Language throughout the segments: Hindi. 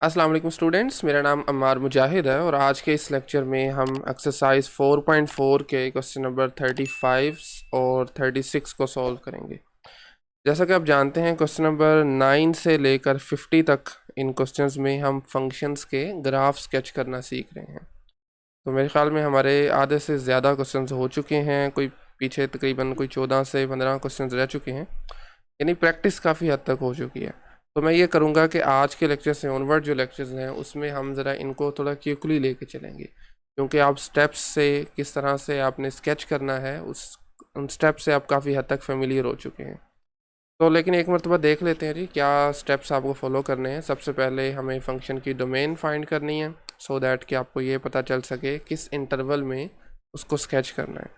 अस्सलाम वालेकुम स्टूडेंट्स, मेरा नाम अम्मार मुजाहिद है और आज के इस लेक्चर में हम एक्सरसाइज 4.4 के क्वेश्चन नंबर 35 और 36 को सॉल्व करेंगे। जैसा कि आप जानते हैं, क्वेश्चन नंबर 9 से लेकर 50 तक इन क्वेश्चंस में हम फंक्शंस के ग्राफ स्केच करना सीख रहे हैं। तो मेरे ख्याल में हमारे आधे से ज़्यादा क्वेश्चंस हो चुके हैं, कोई पीछे तकरीबन कोई 14 से 15 क्वेश्चंस रह चुके हैं, यानी प्रैक्टिस काफ़ी हद तक हो चुकी है। तो मैं ये करूँगा कि आज के लेक्चर से ऑनवर्ड जो लेक्चर्स हैं उसमें हम ज़रा इनको थोड़ा क्विकली लेके चलेंगे, क्योंकि आप स्टेप्स से किस तरह से आपने स्केच करना है उन स्टेप से आप काफ़ी हद तक फेमिलियर हो चुके हैं। तो लेकिन एक मरतबा देख लेते हैं जी क्या स्टेप्स आपको फॉलो करने हैं। सबसे पहले हमें फंक्शन की डोमेन फाइंड करनी है, सो दैट कि आपको ये पता चल सके किस इंटरवल में उसको स्केच करना है।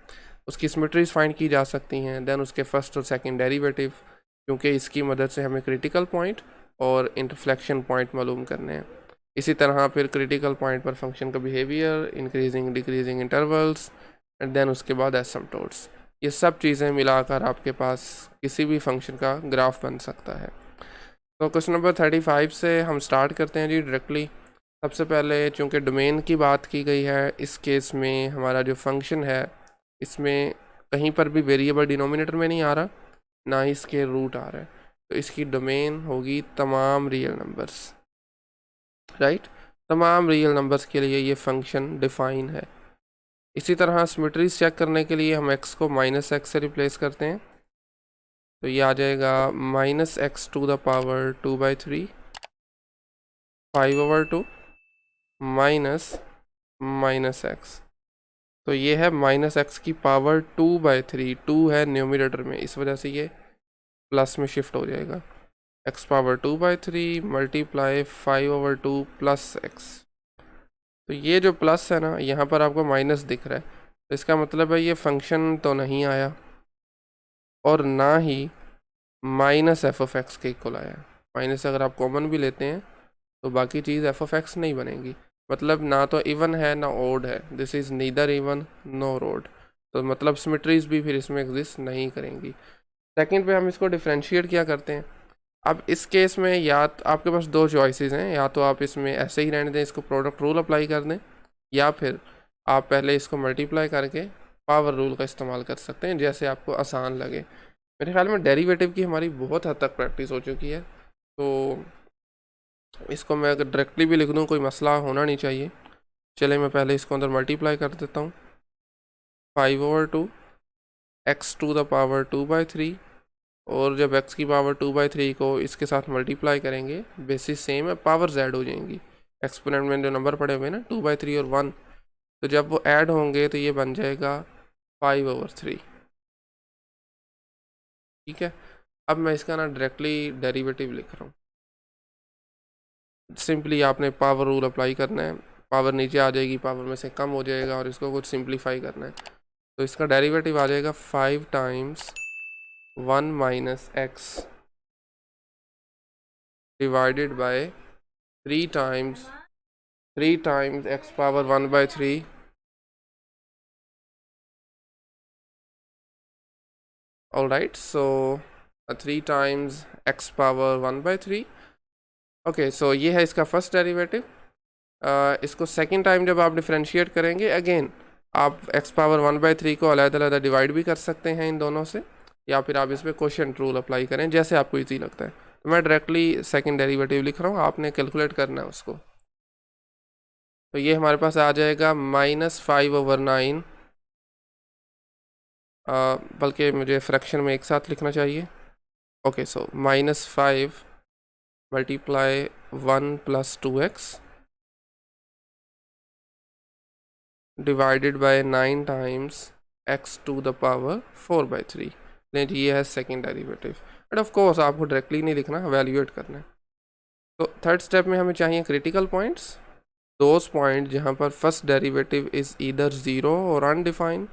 उसकी सिमेट्रीज फाइंड की जा सकती हैं, देन उसके फर्स्ट और सेकंड डेरिवेटिव, क्योंकि इसकी मदद से हमें क्रिटिकल पॉइंट और इंटरफ्लेक्शन पॉइंट मालूम करने हैं। इसी तरह फिर क्रिटिकल पॉइंट पर फंक्शन का behaviour, increasing decreasing intervals, and then उसके बाद एसिम्पटोट्स। ये सब चीज़ें मिलाकर आपके पास किसी भी फंक्शन का ग्राफ बन सकता है। तो क्वेश्चन नंबर 35 से हम स्टार्ट करते हैं जी डायरेक्टली। सबसे पहले चूँकि डोमेन की बात की गई है, इस केस में हमारा जो फंक्शन है इसमें कहीं पर भी वेरिएबल डिनोमिनेटर में नहीं आ रहा, ना ही इसके रूट आ रहा है, तो इसकी डोमेन होगी तमाम रियल नंबर्स, राइट। तमाम रियल नंबर्स के लिए ये फंक्शन डिफाइन है। इसी तरह सिमेट्रीज चेक करने के लिए हम x को -x से रिप्लेस करते हैं, तो ये आ जाएगा -x⁴ 5/2 माइनस x। तो ये है -x⁻²/3, 2 है न्यूमरेटर में, इस वजह से ये प्लस में शिफ्ट हो जाएगा। x⁻²/3 multiply 5/2 plus x। तो ये जो प्लस है ना, यहाँ पर आपको माइनस दिख रहा है, तो इसका मतलब है ये फंक्शन तो नहीं आया और ना ही -f(x) के इक्वल आया। माइनस अगर आप कॉमन भी लेते हैं तो बाकी चीज़ f(x) नहीं बनेगी, मतलब ना तो इवन है ना ओड है। This is neither even no odd, तो मतलब सिमेट्रीज भी फिर इसमें एग्जिस्ट नहीं करेंगी। सेकंड पे हम इसको डिफ्रेंशिएट क्या करते हैं। अब इस केस में या तो आपके पास दो चॉइसेस हैं, या तो आप इसमें ऐसे ही रहने दें, इसको प्रोडक्ट रूल अप्लाई कर दें, या फिर आप पहले इसको मल्टीप्लाई करके पावर रूल का इस्तेमाल कर सकते हैं, जैसे आपको आसान लगे। मेरे ख्याल में डेरिवेटिव की हमारी बहुत हद तक प्रैक्टिस हो चुकी है, तो इसको मैं अगर डायरेक्टली भी लिख दूँ कोई मसला होना नहीं चाहिए। चले मैं पहले इसको अंदर मल्टीप्लाई कर देता हूँ, 5/2 x⁻²/3, और जब x की पावर 2/3 को इसके साथ मल्टीप्लाई करेंगे, बेसिस सेम है, पावर z हो जाएंगी। एक्सपोनेंट में जो नंबर पड़े हुए हैं ना 2/3 और 1, तो जब वो ऐड होंगे तो ये बन जाएगा 5/3। ठीक है, अब मैं इसका ना डायरेक्टली डेरिवेटिव लिख रहा हूँ। सिंपली आपने पावर रूल अप्लाई करना है, पावर नीचे आ जाएगी, पावर में से कम हो जाएगा, और इसको कुछ सिंप्लीफाई करना है, तो इसका डेरिवेटिव आ जाएगा 5 times 1 - x divided by 3 times x⁻1/3 alright. So 3 times x⁻1/3। Okay, so ये है इसका फर्स्ट डेरिवेटिव। इसको सेकंड टाइम जब आप डिफ्रेंशिएट करेंगे, अगेन आप x⁻1/3 को अलग-अलग डिवाइड भी कर सकते हैं इन दोनों से, या फिर आप इस पर क्वोशिएंट रूल अप्लाई करें, जैसे आपको इजी लगता है। तो मैं डायरेक्टली सेकंड डेरिवेटिव लिख रहा हूँ, आपने कैलकुलेट करना है उसको। तो ये हमारे पास आ जाएगा -5/9, बल्कि मुझे फ्रैक्शन में एक साथ लिखना चाहिए। Okay, so -5 multiply 1 + 2x divided by 9 times x⁴/3। जी ये है second derivative, but of course आपको डायरेक्टली नहीं लिखना, वैल्यूएट करना है। तो थर्ड स्टेप में हमें चाहिए क्रिटिकल पॉइंट्स, दोज पॉइंट जहाँ पर फर्स्ट डेरिवेटिव इज़ ईदर 0 और अनडिफाइंड,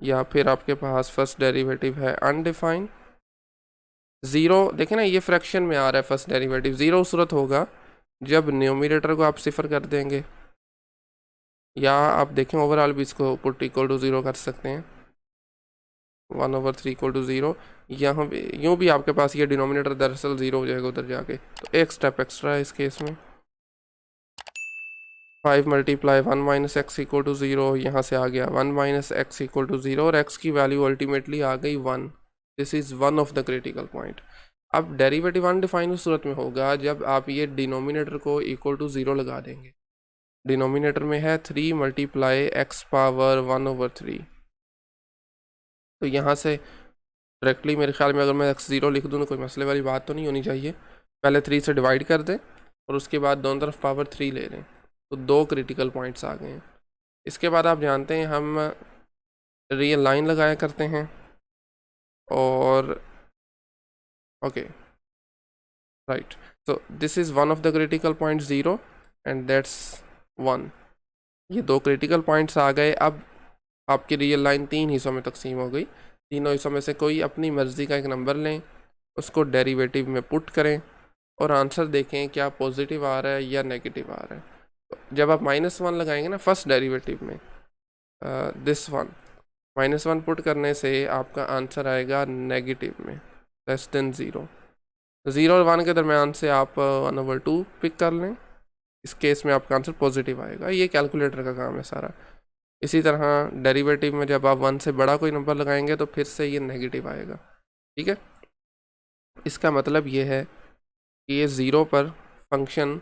या फिर आपके पास फर्स्ट डेरिवेटिव है अनडिफाइंड। 0 देखें ना, ये फ्रैक्शन में आ रहा है फर्स्ट डेरिवेटिव, 0 सूरत होगा जब न्यूमरेटर को आप सिफर कर देंगे, या आप देखें ओवरऑल भी इसको पुट इक्वल टू 0 कर सकते हैं। 1/3 इक्वल टू 0। यहाँ पे यूँ भी आपके पास ये डिनोमिनेटर दरअसल 0 हो जाएगा उधर जाके, तो एक स्टेप एक्स्ट्रा है इस केस में। 5 multiply 1 minus x equal to 0, यहाँ से आ गया 1 माइनस एक्स इक्वल टू 0 और एक्स की वैल्यू अल्टीमेटली आ गई 1। This is one of the critical point. अब डेरिवेटिव अनडिफाइंड उस सूरत में होगा जब आप ये डिनोमिनेटर को इक्वल टू 0 लगा देंगे। डिनोमिनेटर में है 3 मल्टीप्लाई एक्स पावर 1/3, तो यहाँ से डायरेक्टली मेरे ख्याल में अगर मैं x0 लिख दूँ तो कोई मसले वाली बात तो नहीं होनी चाहिए। पहले 3 से डिवाइड कर दें और उसके बाद दोनों तरफ पावर 3 ले लें, तो 2 क्रिटिकल पॉइंट्स आ गए हैं। इसके बाद आप जानते हैं हम रियल लाइन लगाया करते हैं और ओके राइट, तो this is one of the critical point 0 and that's 1। ये 2 क्रिटिकल पॉइंट्स आ गए। अब आपकी रियल लाइन 3 हिस्सों में तकसीम हो गई। तीनों हिस्सों में से कोई अपनी मर्ज़ी का एक नंबर लें, उसको डेरिवेटिव में पुट करें और आंसर देखें क्या पॉजिटिव आ रहा है या नेगेटिव आ रहा है। तो जब आप -1 लगाएंगे ना फर्स्ट डेरिवेटिव में, दिस वन -1 पुट करने से आपका आंसर आएगा नेगेटिव में, लेस देन 0। 0 और 1 के दरमियान से आप 1/2 पिक कर लें, इस केस में आपका आंसर पॉजिटिव आएगा। ये कैलकुलेटर का काम है सारा। इसी तरह डेरिवेटिव में जब आप 1 से बड़ा कोई नंबर लगाएंगे तो फिर से ये नेगेटिव आएगा। ठीक है, इसका मतलब ये है कि ये 0 पर फंक्शन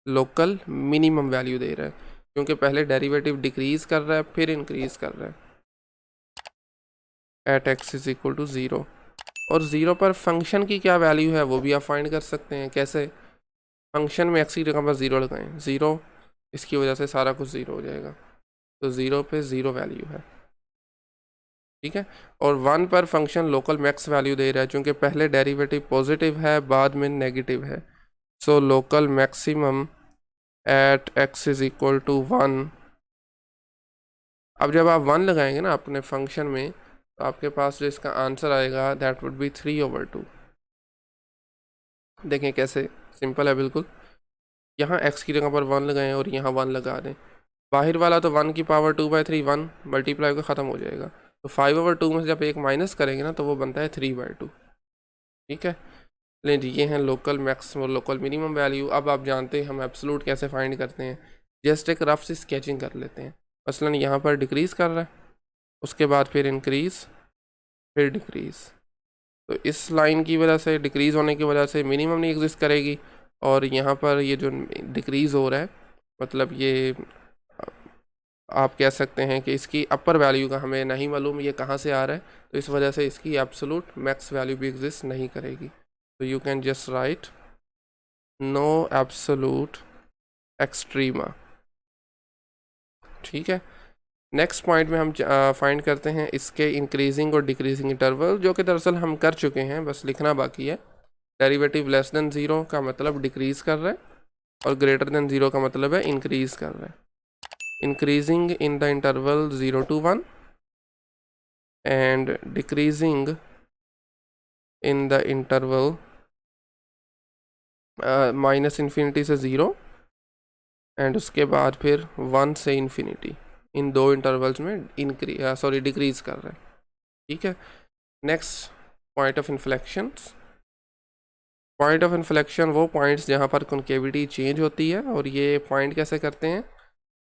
लोकल मिनिमम वैल्यू दे रहा है, क्योंकि पहले डेरिवेटिव डिक्रीज़ कर रहा है फिर इंक्रीज़ कर रहा है at x is equal to 0। और 0 पर फंक्शन की क्या वैल्यू है वो भी आप फाइंड कर सकते हैं। कैसे? फंक्शन में एक्स की जगह पर 0 लगाएं, 0, इसकी वजह से सारा कुछ 0 हो जाएगा, तो 0 पे 0 वैल्यू है। ठीक है, और 1 पर फंक्शन लोकल मैक्स वैल्यू दे रहा है, क्योंकि पहले डेरिवेटिव पॉजिटिव है बाद में नेगेटिव है, so local maximum at x is equal to 1। अब जब आप 1 लगाएंगे ना अपने फंक्शन में, तो आपके पास जो इसका आंसर आएगा दैट वुड बी 3/2। देखें कैसे सिंपल है बिल्कुल। यहाँ x की जगह पर 1 लगाएं और यहाँ 1 लगा दें। बाहर वाला तो 1 की पावर 2/3, 1 मल्टीप्लाई का ख़त्म हो जाएगा, तो 5/2 में से जब एक माइनस करेंगे ना तो वो बनता है 3/2। ठीक है, लेकिन जी ये हैं लोकल मैक्स और लोकल मिनिमम वैल्यू। अब आप जानते हैं हम एब्सोल्यूट कैसे फाइंड करते हैं। जस्ट एक रफ सी स्केचिंग कर लेते हैं। मसलन यहाँ पर डिक्रीज़ कर रहा है, उसके बाद फिर इंक्रीज़, फिर डिक्रीज़, तो इस लाइन की वजह से, डिक्रीज़ होने की वजह से मिनिमम नहीं एग्जिस्ट करेगी, और यहाँ पर ये जो डिक्रीज़ हो रहा है मतलब ये आप कह सकते हैं कि इसकी अपर वैल्यू का हमें नहीं मालूम ये कहाँ से आ रहा है, तो इस वजह से इसकी एब्सोल्यूट मैक्स वैल्यू भी एग्जिस्ट नहीं करेगी। तो you can just write no absolute extrema. ठीक है, नेक्स्ट पॉइंट में हम फाइंड करते हैं इसके इंक्रीजिंग और डिक्रीजिंग इंटरवल, जो कि दरअसल हम कर चुके हैं, बस लिखना बाकी है। डेरिवेटिव लेस देन 0 का मतलब डिक्रीज़ कर रहा है और ग्रेटर देन 0 का मतलब है इंक्रीज़ कर रहा है। Increasing in the interval 0 to 1 and decreasing in the interval -∞ से 0 एंड उसके बाद फिर 1 से इन्फिनिटी। इन 2 इंटरवल्स में डिक्रीज़ कर रहा है। ठीक है, next point of inflections. Point of inflection वो पॉइंट्स जहाँ पर कॉन्केविटी चेंज होती है, और ये पॉइंट कैसे करते हैं?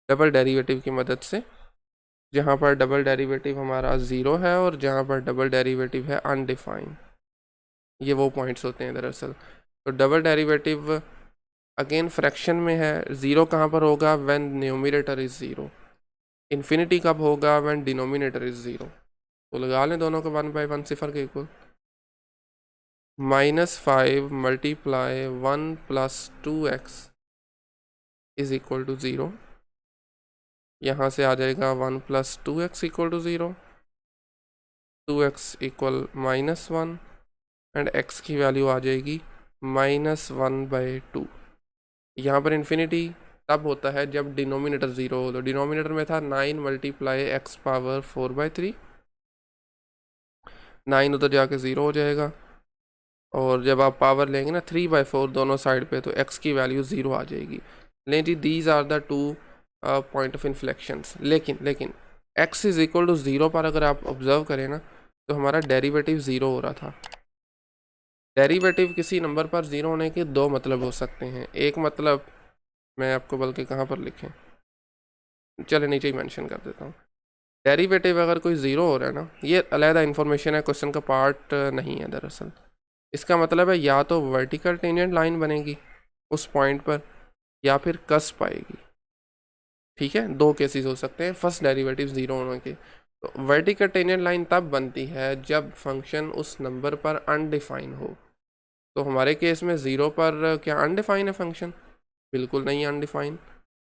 डबल डेरिवेटिव की मदद से। जहाँ पर डबल डेरिवेटिव हमारा 0 है और जहाँ पर डबल डेरिवेटिव है अनडिफाइंड, ये वो पॉइंट्स होते हैं दरअसल। तो डबल डेरिवेटिव अगेन फ्रैक्शन में है। 0 कहाँ पर होगा? When numerator is 0। इन्फिनिटी कब होगा? When denominator is 0। तो लगा लें दोनों को 1/1 सिफर के equal. -5 multiply 1 + 2x is equal to 0। यहाँ से आ जाएगा 1 + 2x equal to 0, 2x equal -1 and x की वैल्यू आ जाएगी -1/2। यहाँ पर इन्फिनिटी तब होता है जब डिनोमिनेटर 0 हो। तो डिनोमिनेटर में था 9 मल्टीप्लाई x पावर 4/3, 9 उधर जाके 0 हो जाएगा, और जब आप पावर लेंगे ना 3/4 दोनों साइड पे, तो x की वैल्यू 0 आ जाएगी। लेकिन जी these are the 2 point of inflections. लेकिन x इज़ इक्वल टू 0 पर अगर आप ऑब्जर्व करें ना, तो हमारा डेरिवेटिव ज़ीरो हो रहा था। डेरिवेटिव किसी नंबर पर ज़ीरो होने के दो मतलब हो सकते हैं। एक मतलब मैं आपको बल्कि कहाँ पर लिखें, चले नीचे ही मेंशन कर देता हूँ। डेरिवेटिव अगर कोई ज़ीरो हो रहा है ना, ये अलहदा इन्फॉर्मेशन है, क्वेश्चन का पार्ट नहीं है दरअसल। इसका मतलब है या तो वर्टिकल टेंजेंट लाइन बनेगी उस पॉइंट पर, या फिर कस्प आएगी। ठीक है, दो केसेस हो सकते हैं फर्स्ट डेरिवेटिव ज़ीरो होने के। तो वर्टिकल टेंजेंट लाइन तब बनती है जब फंक्शन उस नंबर पर अनडिफाइन हो। तो हमारे केस में ज़ीरो पर क्या अनडिफाइन है फंक्शन? बिल्कुल नहीं अनडिफाइन।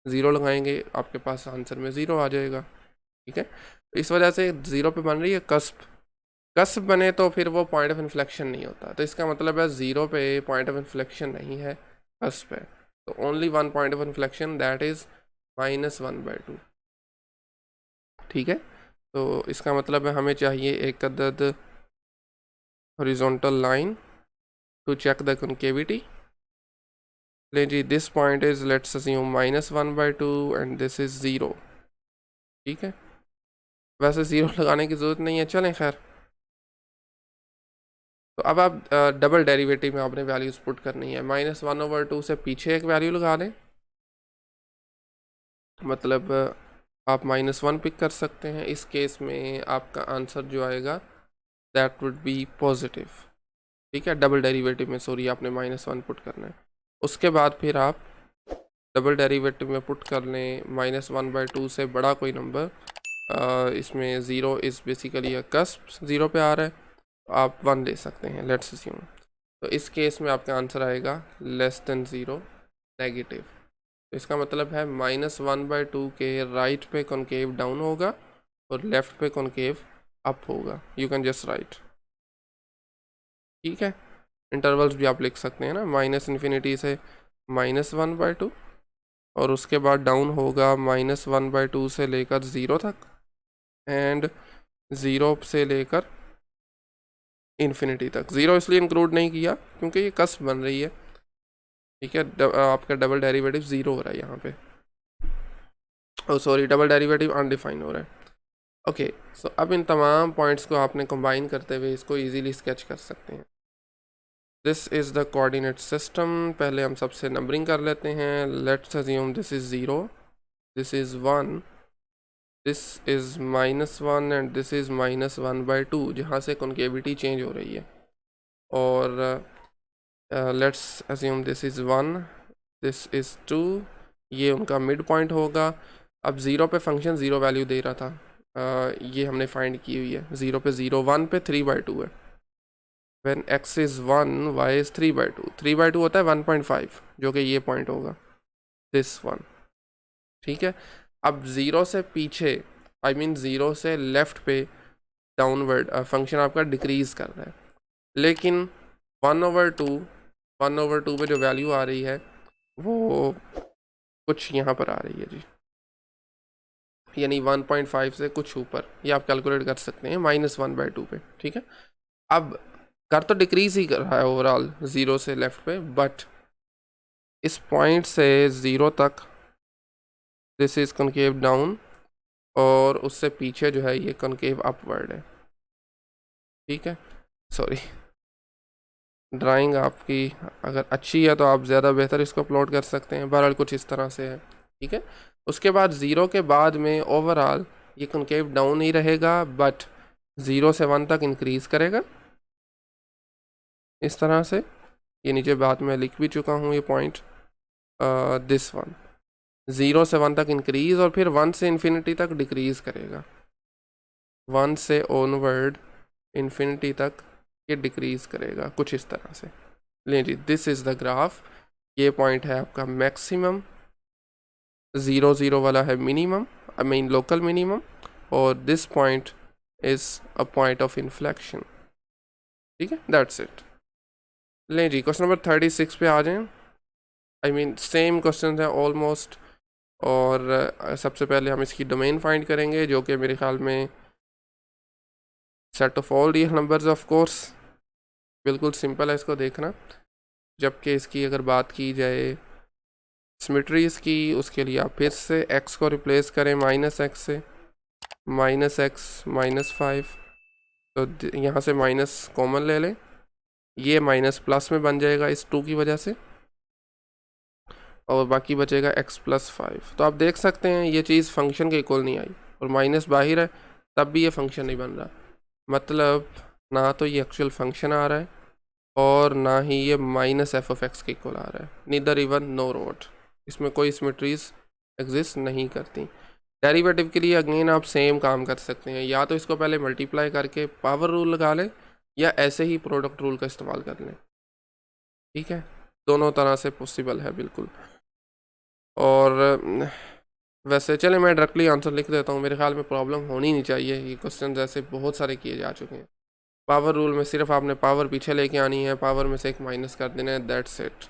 ज़ीरो लगाएंगे आपके पास आंसर में ज़ीरो आ जाएगा। ठीक है, तो इस वजह से ज़ीरो पे बन रही है कस्प। कस्प बने तो फिर वो पॉइंट ऑफ इन्फ्लेक्शन नहीं होता। तो इसका मतलब है ज़ीरो पे पॉइंट ऑफ इन्फ्लेक्शन नहीं है, कस्प है। तो only one point of inflection, that is -1/2। ठीक है, तो इसका मतलब है हमें चाहिए एक अदद horizontal line to check the concavity. ले जी, this point is let's assume -1/2 and this is zero. ठीक है, वैसे ज़ीरो लगाने की ज़रूरत नहीं है, चलें खैर। तो अब आप डबल डेरिवेटिव में आपने वैल्यूज़ पुट करनी है। -1/2 से पीछे एक वैल्यू लगा दें, मतलब आप -1 पिक कर सकते हैं। इस केस में आपका आंसर जो आएगा दैट वुड बी पॉजिटिव। ठीक है, डबल डेरिवेटिव में सॉरी आपने -1 पुट करना है। उसके बाद फिर आप डबल डेरिवेटिव में पुट कर लें -1/2 से बड़ा कोई नंबर। इसमें zero is basically a cusp, zero पे आ रहा है, तो आप 1 ले सकते हैं, लेट्स अस्यूम। तो इस केस में आपका आंसर आएगा <0 नेगेटिव। तो इसका मतलब है -1/2 के राइट पे कॉन्केव डाउन होगा और लेफ्ट पे कॉन्केव अप होगा। You can just right. ठीक है, इंटरवल्स भी आप लिख सकते हैं ना, -∞ से -1/2 और उसके बाद डाउन होगा -1/2 से लेकर ज़ीरो तक एंड ज़ीरो से लेकर इन्फिनिटी तक। ज़ीरो इसलिए इंक्लूड नहीं किया क्योंकि ये कस्प बन रही है। ठीक है, आपका डबल डेरिवेटिव ज़ीरो हो रहा है यहाँ पे, ओ सॉरी डबल डेरिवेटिव अनडिफाइन हो रहा है। ओके, सो अब इन तमाम पॉइंट्स को आपने कंबाइन करते हुए इसको इजीली स्केच कर सकते हैं। This is the coordinate system. पहले हम सबसे नंबरिंग कर लेते हैं। Let's assume this is zero, this is 1, this is -1 and this is -1/2, जहाँ से कॉन्केविटी चेंज हो रही है। और let's assume this is 1, this is 2, ये उनका मिड पॉइंट होगा। अब ज़ीरो पे फंक्शन ज़ीरो वैल्यू दे रहा था, ये हमने फाइंड की हुई है। ज़ीरो पे ज़ीरो, 1 पे 3/2 है। When x is 1 y is 3/2, 3/2 होता है 1.5, जो कि ये पॉइंट होगा, दिस वन। ठीक है, अब ज़ीरो से पीछे आई मीन ज़ीरो से लेफ्ट पे डाउनवर्ड फंक्शन आपका डिक्रीज़ कर रहा है, लेकिन 1/2, 1/2 पे जो वैल्यू आ रही है वो कुछ यहाँ पर आ रही है जी, यानी 1.5 से कुछ ऊपर, ये आप कैलकुलेट कर सकते हैं -1/2 पे। ठीक है, अब कर तो डिक्रीज ही कर रहा है ओवरऑल ज़ीरो से लेफ्ट पे, बट इस पॉइंट से ज़ीरो तक दिस इज़ कॉन्केव डाउन और उससे पीछे जो है ये कॉन्केव अपवर्ड है। ठीक है, सॉरी, ड्राइंग आपकी अगर अच्छी है तो आप ज़्यादा बेहतर इसको अपलोड कर सकते हैं। बहरहाल कुछ इस तरह से है। ठीक है, उसके बाद ज़ीरो के बाद में ओवरऑल ये कॉन्केव डाउन ही रहेगा, बट 0 से 1 तक इंक्रीज़ करेगा इस तरह से। ये नीचे बाद में लिख भी चुका हूँ ये पॉइंट, दिस वन 0 से 1 तक इंक्रीज़ और फिर 1 से इन्फिनिटी तक डिक्रीज़ करेगा। 1 से ऑनवर्ड इन्फिनिटी तक ये डिक्रीज़ करेगा कुछ इस तरह से। लें जी, दिस इज़ द ग्राफ। ये पॉइंट है आपका मैक्सिमम, 0 0 वाला है minimum, I mean local minimum, और this point is a point of inflection. ठीक है, दैट्स इट। लें जी, क्वेश्चन नंबर 36 पे आ जाएं। आई मीन सेम क्वेश्चन है ऑलमोस्ट। और सबसे पहले हम इसकी डोमेन फाइंड करेंगे, जो कि मेरे ख्याल में set of all real numbers of course. बिल्कुल सिंपल है इसको देखना। जबकि इसकी अगर बात की जाए सिमेट्रीज की, उसके लिए आप फिर से x को रिप्लेस करें -x से, -x -5, तो यहाँ से माइनस कॉमन ले लें, ये माइनस प्लस में बन जाएगा इस 2 की वजह से, और बाकी बचेगा x+5। तो आप देख सकते हैं ये चीज़ फंक्शन के इक्वल नहीं आई, और माइनस बाहर है तब भी ये फंक्शन नहीं बन रहा। मतलब ना तो ये एक्चुअल फंक्शन आ रहा है और ना ही ये माइनस f(x) के इक्वल आ रहा है, नीदर इवन नो रोट। इसमें कोई सिमेट्रीज एग्जिस्ट नहीं करती। डेरिवेटिव के लिए अगेन आप सेम काम कर सकते हैं, या तो इसको पहले मल्टीप्लाई करके पावर रूल लगा लें, या ऐसे ही प्रोडक्ट रूल का इस्तेमाल कर लें। ठीक है, दोनों तरह से पॉसिबल है बिल्कुल। और वैसे चले मैं डायरेक्टली आंसर लिख देता हूँ, मेरे ख्याल में प्रॉब्लम होनी नहीं चाहिए। ये क्वेश्चन ऐसे बहुत सारे किए जा चुके हैं। पावर रूल में सिर्फ आपने पावर पीछे लेके आनी है, पावर में से एक माइनस कर देना है, दैट्स इट।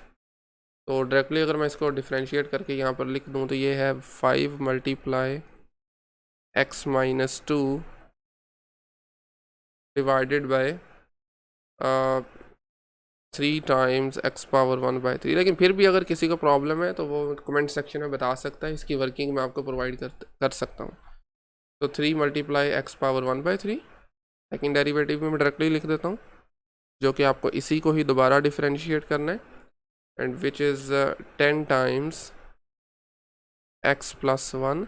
तो डायरेक्टली अगर मैं इसको डिफ्रेंशिएट करके यहाँ पर लिख दूँ तो ये है 5 × x-2 डिवाइडेड बाय 3 × x⁻1/3। लेकिन फिर भी अगर किसी को प्रॉब्लम है तो वो कमेंट सेक्शन में बता सकता है, इसकी वर्किंग मैं आपको प्रोवाइड कर सकता हूँ। तो 3 × x⁻1/3 सेकेंड डेरिवेटिव में मैं डायरेक्टली लिख देता हूँ, जो कि आपको इसी को ही दोबारा डिफ्रेंशिएट करना है, and which is 10 × x+1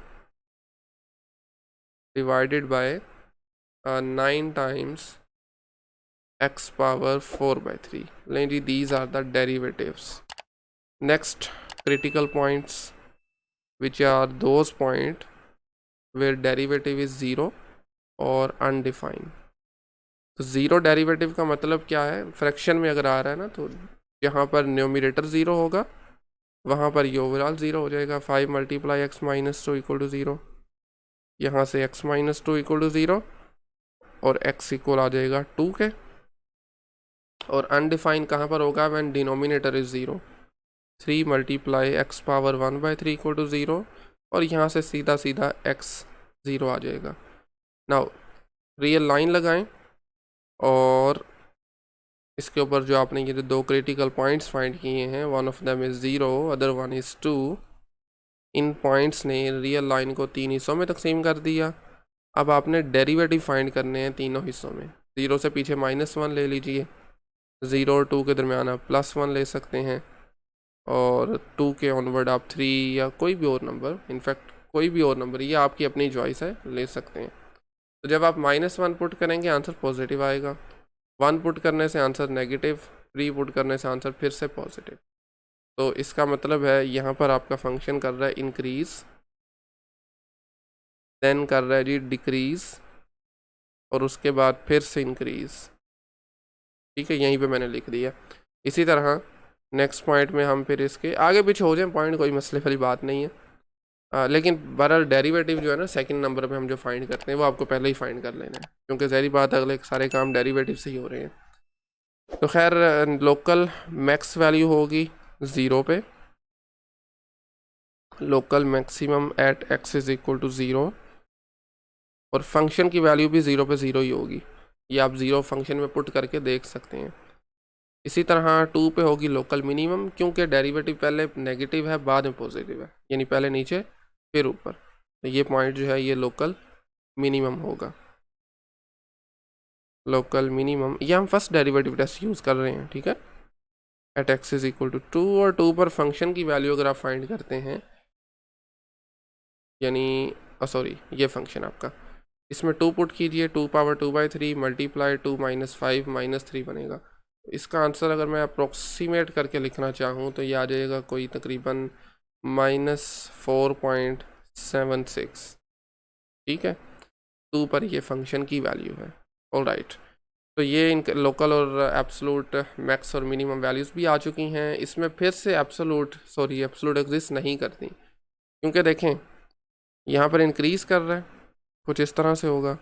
divided by 9 × x⁻4/3। लेकिन जी these are the derivatives. Next critical points which are those point where derivative is 0 और अनडिफाइंड। तो ज़ीरो डेरिवेटिव का मतलब क्या है, फ्रैक्शन में अगर आ रहा है ना, तो यहाँ पर न्यूमरेटर 0 होगा, वहाँ पर ये ओवरऑल 0 हो जाएगा। 5 × x-2 = 0, यहाँ से x-2 = 0 और x इक्वल आ जाएगा 2 के। और अनडिफाइन कहाँ पर होगा, व्हेन डिनोमिनेटर इज 0। 3 × x⁻1/3 = 0, और यहाँ से सीधा सीधा x 0 आ जाएगा। नाउ रियल लाइन लगाएं, और इसके ऊपर जो आपने ये दो क्रिटिकल पॉइंट्स फाइंड किए हैं, one of them is 0, other one is 2। In points ने रियल लाइन को 3 हिस्सों में तकसीम कर दिया। अब आपने डेरिवेटिव फाइंड करने हैं तीनों हिस्सों में। 0 से पीछे -1 ले लीजिए, 0 और 2 के दरमियान आप +1 ले सकते हैं, और 2 के ऑनवर्ड आप 3 या कोई भी और नंबर, इनफैक्ट कोई भी और नंबर, ये आपकी अपनी चॉइस है, ले सकते हैं। तो जब आप -1 पुट करेंगे आंसर पॉजिटिव आएगा, 1 पुट करने से आंसर नेगेटिव, 3 पुट करने से आंसर फिर से पॉजिटिव। तो इसका मतलब है यहाँ पर आपका फंक्शन कर रहा है इंक्रीज, देन कर रहा है जी डिक्रीज, और उसके बाद फिर से इंक्रीज। ठीक है, यहीं पे मैंने लिख दिया। इसी तरह नेक्स्ट पॉइंट में हम फिर इसके आगे पीछे हो जाए पॉइंट, कोई मसले वाली बात नहीं है। लेकिन बहरहाल डेरिवेटिव जो है ना सेकंड नंबर पे हम जो फाइंड करते हैं वो आपको पहले ही फाइंड कर लेना है, क्योंकि ज़ाहिर बात अगले सारे काम डेरिवेटिव से ही हो रहे हैं। तो खैर लोकल मैक्स वैल्यू होगी 0 पे, लोकल मैक्सिमम एट x = 0, और फंक्शन की वैल्यू भी 0 पे 0 ही होगी। ये आप 0 फंक्शन में पुट करके देख सकते हैं। इसी तरह 2 पे होगी लोकल मिनिमम, क्योंकि डेरिवेटिव पहले नेगेटिव है बाद में पॉजिटिव है, यानी पहले नीचे फिर ऊपर। तो ये पॉइंट जो है ये लोकल मिनिमम होगा। लोकल मिनिमम, ये हम फर्स्ट डेरिवेटिव टेस्ट यूज़ कर रहे हैं, ठीक है, एट x = 2, और 2 पर फंक्शन की वैल्यू अगर आप फाइंड करते हैं, यानी सॉरी ये फंक्शन आपका, इसमें 2 पुट कीजिए, 2^2/3 मल्टीप्लाई 2 - 5 - 3 बनेगा। इसका आंसर अगर मैं अप्रोक्सीमेट करके लिखना चाहूँ तो ये आ जाएगा कोई तकरीबन -4.76। ठीक है, 2 पर ये फंक्शन की वैल्यू है। ऑलराइट, तो ये इन लोकल और एब्सोलूट मैक्स और मिनिमम वैल्यूज़ भी आ चुकी हैं। इसमें फिर से एब्सोलूट एग्जिस्ट नहीं करती, क्योंकि देखें यहाँ पर इंक्रीज़ कर रहा है, कुछ इस तरह से होगा,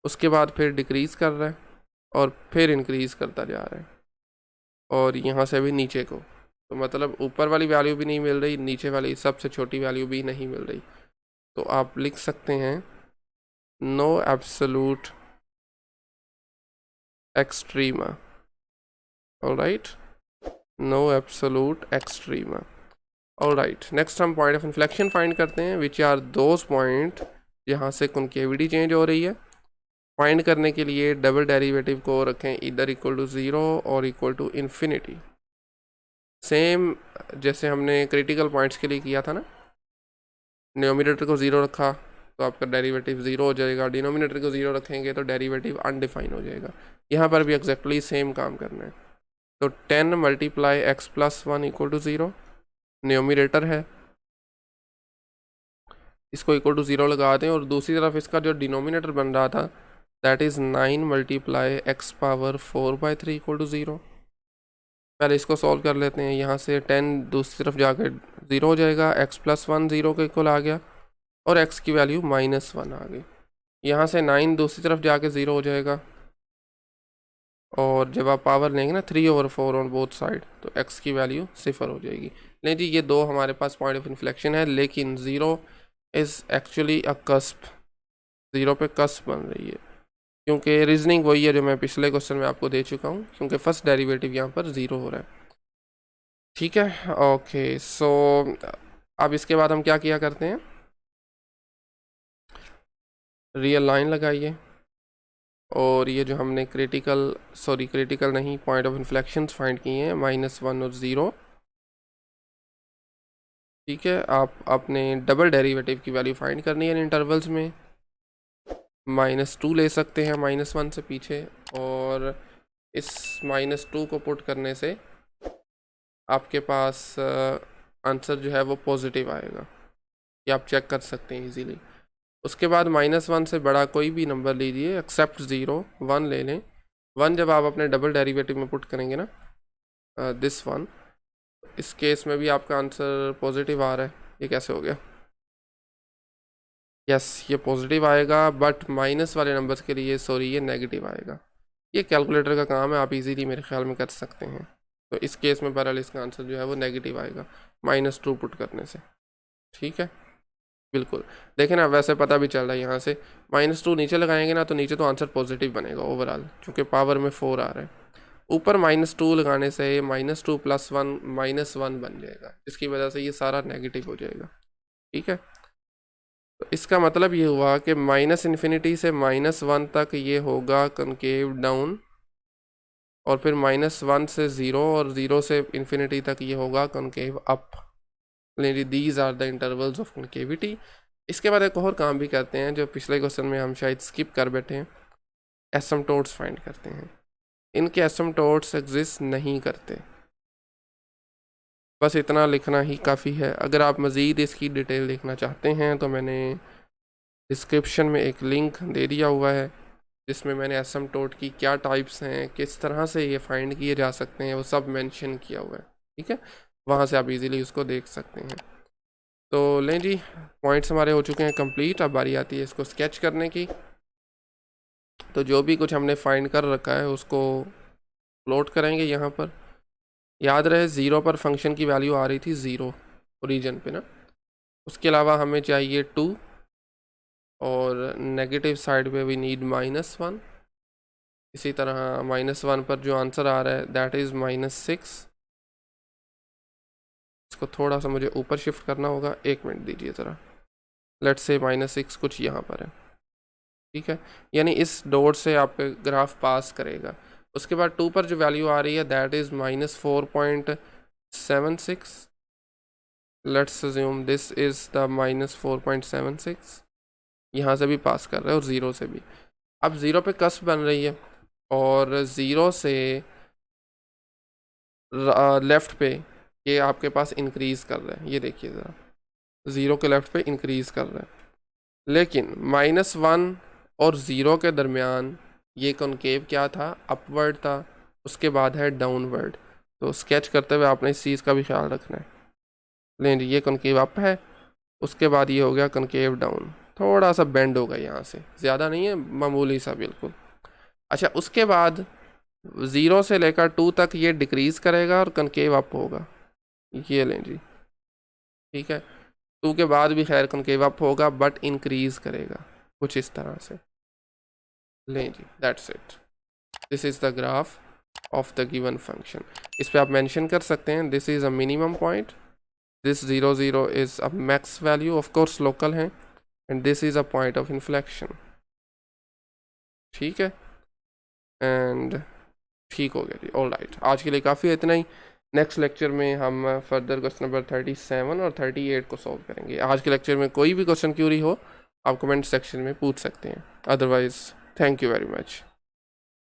उसके बाद फिर डिक्रीज़ कर रहा है, और फिर इंक्रीज़ करता जा रहा है, और यहाँ से भी नीचे को। तो मतलब ऊपर वाली वैल्यू भी नहीं मिल रही, नीचे वाली सबसे छोटी वैल्यू भी नहीं मिल रही। तो आप लिख सकते हैं no absolute extrema. Alright, no absolute extrema. Alright, next हम पॉइंट ऑफ इन्फ्लेक्शन फाइंड करते हैं, विच आर दोज पॉइंट जहाँ से कॉन्केविटी चेंज हो रही है। फाइंड करने के लिए डबल डेरिवेटिव को रखें इधर इक्वल टू 0 और इक्वल टू इन्फिनिटी, सेम जैसे हमने क्रिटिकल पॉइंट्स के लिए किया था ना। न्यूमरेटर को 0 रखा तो आपका डेरिवेटिव 0 हो जाएगा, डिनोमिनेटर को 0 रखेंगे तो डेरिवेटिव अनडिफाइन हो जाएगा। यहाँ पर भी एग्जैक्टली सेम काम करना है। तो 10 multiply x plus 1 equal to 0 numerator है, इसको इक्वल टू 0 लगा दें, और दूसरी तरफ इसका जो डिनोमिनेटर बन रहा था that is 9 multiply x power 4/3 equal to 0। पहले इसको सॉल्व कर लेते हैं। यहाँ से 10 दूसरी तरफ जाकर 0 हो जाएगा, एक्स प्लस 1 0 के इक्वल आ गया और x की वैल्यू -1 आ गई। यहाँ से 9 दूसरी तरफ जाके 0 हो जाएगा, और जब आप पावर लेंगे ना 3/4 ऑन बोथ साइड तो x की वैल्यू 0 हो जाएगी। नहीं जी, ये दो हमारे पास पॉइंट ऑफ इन्फ्लेक्शन है, लेकिन 0 इज़ एक्चुअली अ कस्प, 0 पे कस्प बन रही है, क्योंकि रीजनिंग वही है जो मैं पिछले क्वेश्चन में आपको दे चुका हूँ, क्योंकि फर्स्ट डेरिवेटिव यहाँ पर 0 हो रहा है। ठीक है, ओके। सो अब इसके बाद हम क्या किया करते हैं, रियल लाइन लगाइए, और ये जो हमने क्रिटिकल नहीं, पॉइंट ऑफ इन्फ्लेक्शन फाइंड किए हैं -1 और 0। ठीक है, आप अपने डबल डेरिवेटिव की वैल्यू फाइंड करनी है इन इंटरवल्स में। -2 ले सकते हैं -1 से पीछे, और इस -2 को पुट करने से आपके पास आंसर जो है वो पॉजिटिव आएगा, ये आप चेक कर सकते हैं इजीली। उसके बाद -1 से बड़ा कोई भी नंबर लीजिए एक्सेप्ट 0, 1 ले लें। 1 जब आप अपने डबल डेरिवेटिव में पुट करेंगे ना, दिस 1, इस केस में भी आपका आंसर पॉजिटिव आ रहा है। ये कैसे हो गया? यस, ये पॉजिटिव आएगा, बट माइनस वाले नंबर्स के लिए सॉरी ये नेगेटिव आएगा। ये कैलकुलेटर का काम है, आप इजीली मेरे ख्याल में कर सकते हैं। तो इस केस में बहरहाल इसका आंसर जो है वो नेगेटिव आएगा -2 पुट करने से। ठीक है, बिल्कुल। देखें ना, वैसे पता भी चल रहा है यहाँ से -2 नीचे लगाएंगे ना तो नीचे तो आंसर पॉजिटिव बनेगा ओवरऑल, क्योंकि पावर में 4 आ रहा है। ऊपर -2 लगाने से -2 + 1 -1 बन जाएगा, जिसकी वजह से ये सारा नेगेटिव हो जाएगा। ठीक है, तो इसका मतलब ये हुआ कि -∞ से -1 तक ये होगा कनकेव डाउन, और फिर -1 से 0 और 0 से इन्फिनिटी तक ये होगा concave up. These are the intervals of concavity. इसके बाद एक और काम भी करते हैं जो पिछले क्वेश्चन में हम शायद स्किप कर बैठे हैं, एसिम्पटोट्स फाइंड करते हैं। इनके एसिम्पटोट्स एग्जिस्ट नहीं करते, बस इतना लिखना ही काफ़ी है। अगर आप मज़ीद इसकी डिटेल देखना चाहते हैं तो मैंने डिस्क्रिप्शन में एक लिंक दे दिया हुआ है, जिसमें मैंने एसिम्पटोट की क्या टाइप्स हैं, किस तरह से ये फाइंड किए जा सकते हैं, वो सब मेंशन किया हुआ है। ठीक है, वहाँ से आप इजीली उसको देख सकते हैं। तो लें जी, पॉइंट्स हमारे हो चुके हैं कंप्लीट। अब बारी आती है इसको स्केच करने की। तो जो भी कुछ हमने फाइंड कर रखा है उसको प्लॉट करेंगे यहाँ पर। याद रहे 0 पर फंक्शन की वैल्यू आ रही थी 0 ओरिजिन पे ना। उसके अलावा हमें चाहिए 2, और नेगेटिव साइड पे वी नीड -1। इसी तरह -1 पर जो आंसर आ रहा है दैट इज़ -6। इसको थोड़ा सा मुझे ऊपर शिफ्ट करना होगा, 1 मिनट दीजिए ज़रा। लेट्स से -6 कुछ यहाँ पर है। ठीक है, यानी इस डॉट से आपका ग्राफ पास करेगा। उसके बाद 2 पर जो वैल्यू आ रही है that is -4.76। Let's assume this is the -4.76। यहाँ से भी पास कर रहे हैं और 0 से भी। अब 0 पे कस्प बन रही है, और 0 से लेफ़्ट पे ये आपके पास इंक्रीज़ कर रहा है। ये देखिए ज़रा, 0 के लेफ़्ट पे इंक्रीज़ कर रहा है, लेकिन -1 और 0 के दरमियान ये कॉनकेव क्या था, अपवर्ड था। उसके बाद है डाउनवर्ड। तो स्केच करते हुए आपने इस चीज़ का भी ख्याल रखना है। लें जी, ये कॉनकेव अप है, उसके बाद ये हो गया कॉनकेव डाउन, थोड़ा सा बेंड होगा यहाँ से, ज़्यादा नहीं है, मामूली सा बिल्कुल। अच्छा, उसके बाद 0 से लेकर 2 तक ये डिक्रीज़ करेगा और कॉनकेव अप होगा। ये लें जी, ठीक है। 2 के बाद भी खैर कॉनकेव अप होगा, बट इंक्रीज़ करेगा कुछ इस तरह से। लें जी, that's it, this is the graph of the given function. इस पे आप मेंशन कर सकते हैं this is a minimum point, this 0 0 is a max value, of course local है, and this is a point of inflection. ठीक है, एंड ठीक हो गया जी। ऑल राइट, आज के लिए काफ़ी है इतना ही। नेक्स्ट लेक्चर में हम फर्दर क्वेश्चन नंबर 37 और 38 को सॉल्व करेंगे। आज के लेक्चर में कोई भी क्वेश्चन क्यूरी हो आप कमेंट सेक्शन में पूछ सकते हैं। Otherwise thank you very much.